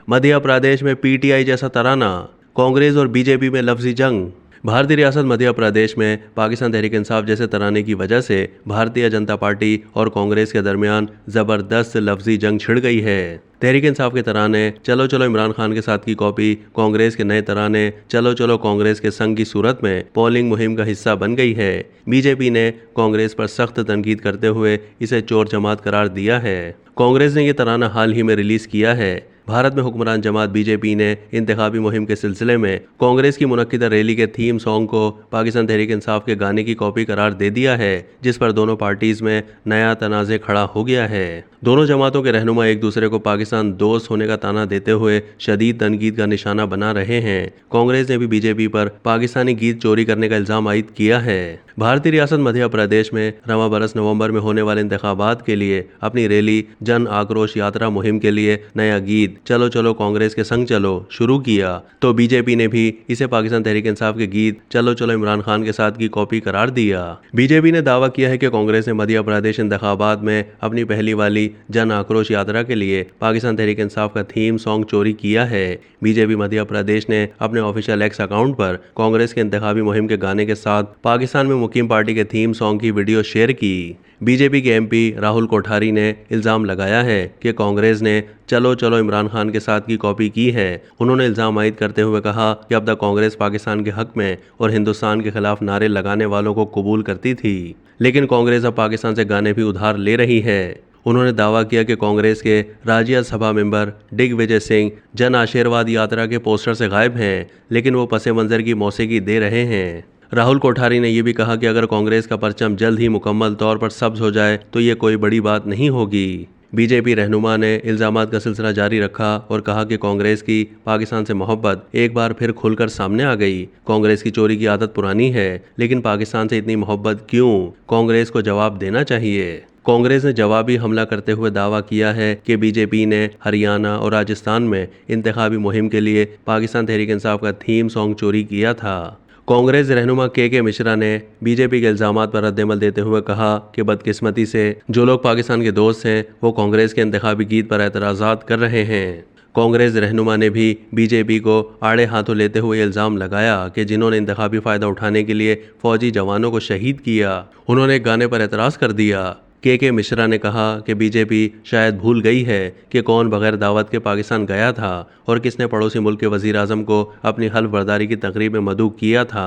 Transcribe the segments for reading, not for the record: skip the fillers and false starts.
मध्य प्रदेश में पीटीआई जैसा तराना, कांग्रेस और बीजेपी में लफ्जी जंग। भारतीय रियासत मध्य प्रदेश में पाकिस्तान तहरीक इंसाफ जैसे तराने की वजह से भारतीय जनता पार्टी और कांग्रेस के दरमियान जबरदस्त लफ्जी जंग छिड़ गई है। तहरीक इंसाफ के तराने चलो चलो इमरान खान के साथ की कॉपी कांग्रेस के नए तराने चलो चलो कांग्रेस के संग की सूरत में पोलिंग मुहिम का हिस्सा बन गई है। बीजेपी ने कांग्रेस पर सख्त तनकीद करते हुए इसे चोर जमात करार दिया है। कांग्रेस ने यह तराना हाल ही में रिलीज किया है। भारत में हुक्मरान जमात बीजेपी ने इंतखाबी मुहिम के सिलसिले में कांग्रेस की मुनक्किदा रैली के थीम सॉन्ग को पाकिस्तान तहरीक इंसाफ के गाने की कॉपी करार दे दिया है, जिस पर दोनों पार्टीज में नया तनाज़े खड़ा हो गया है। दोनों जमातों के रहनुमा एक दूसरे को पाकिस्तान दोस्त होने का ताना देते हुए शदीद तनकीद का निशाना बना रहे हैं। कांग्रेस ने भी बीजेपी पर पाकिस्तानी गीत चोरी करने का इल्जाम आयद किया है। भारतीय रियासत मध्य प्रदेश में रवां बरस नवंबर में होने वाले इंतखाबात के लिए अपनी रैली जन आक्रोश यात्रा मुहिम के लिए नया गीत चलो चलो कांग्रेस के संग चलो शुरू किया, तो बीजेपी ने भी इसे पाकिस्तान तहरीक इंसाफ के गीत चलो चलो इमरान खान के साथ की कॉपी करार दिया। बीजेपी ने दावा किया है कि कांग्रेस ने मध्य प्रदेश इंतखाबात में अपनी पहली वाली जन आक्रोश यात्रा के लिए पाकिस्तान तहरीक इंसाफ का थीम सॉन्ग चोरी किया है। बीजेपी मध्य प्रदेश ने अपने ऑफिशियल एक्स अकाउंट पर कांग्रेस के इंतखाबी मुहिम के गाने के साथ पाकिस्तान में मुकीम पार्टी के थीम सॉन्ग की वीडियो शेयर की। बीजेपी के एमपी राहुल कोठारी ने इल्जाम लगाया है कि कांग्रेस ने चलो चलो इमरान खान के साथ की कॉपी की है। उन्होंने इल्जाम आयद करते हुए कहा कि अब तक कांग्रेस पाकिस्तान के हक में और हिंदुस्तान के खिलाफ नारे लगाने वालों को कबूल करती थी, लेकिन कांग्रेस अब पाकिस्तान से गाने भी उधार ले रही है। उन्होंने दावा किया कि कांग्रेस के राज्यसभा मेंबर दिग्विजय सिंह जन आशीर्वाद यात्रा के पोस्टर से गायब हैं, लेकिन वो पसे मंजर की मौसीकी दे रहे हैं। राहुल कोठारी ने यह भी कहा कि अगर कांग्रेस का परचम जल्द ही मुकम्मल तौर पर सब्ज हो जाए तो ये कोई बड़ी बात नहीं होगी। बीजेपी रहनुमा ने इल्जामात का सिलसिला जारी रखा और कहा कि कांग्रेस की पाकिस्तान से मोहब्बत एक बार फिर खुलकर सामने आ गई। कांग्रेस की चोरी की आदत पुरानी है, लेकिन पाकिस्तान से इतनी मोहब्बत क्यों? कांग्रेस को जवाब देना चाहिए। कांग्रेस ने जवाबी हमला करते हुए दावा किया है कि बीजेपी ने हरियाणा और राजस्थान में इंतखाबी मुहिम के लिए पाकिस्तान तहरीक इंसाफ का थीम सॉन्ग चोरी किया था। कांग्रेस रहनुमा के मिश्रा ने बीजेपी के इल्जामात पर रद्देमल देते हुए कहा कि बदकिस्मती से जो लोग पाकिस्तान के दोस्त हैं वो कांग्रेस के इंतखाबी गीत पर एतराज़ात कर रहे हैं। कांग्रेस रहनुमा ने भी बीजेपी को आड़े हाथों लेते हुए इल्ज़ाम लगाया कि जिन्होंने इंतखाबी फ़ायदा उठाने के लिए फौजी जवानों को शहीद किया, उन्होंने एक गाने पर एतराज़ कर दिया। के मिश्रा ने कहा कि बीजेपी शायद भूल गई है कि कौन बगैर दावत के पाकिस्तान गया था और किसने पड़ोसी मुल्क के वज़ीर आज़म को अपनी हल्फ बर्दारी की तकरीब में मदऊ किया था।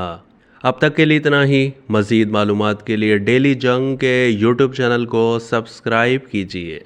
अब तक के लिए इतना ही। मज़ीद मालूमात के लिए डेली जंग के यूट्यूब चैनल को सब्सक्राइब कीजिए।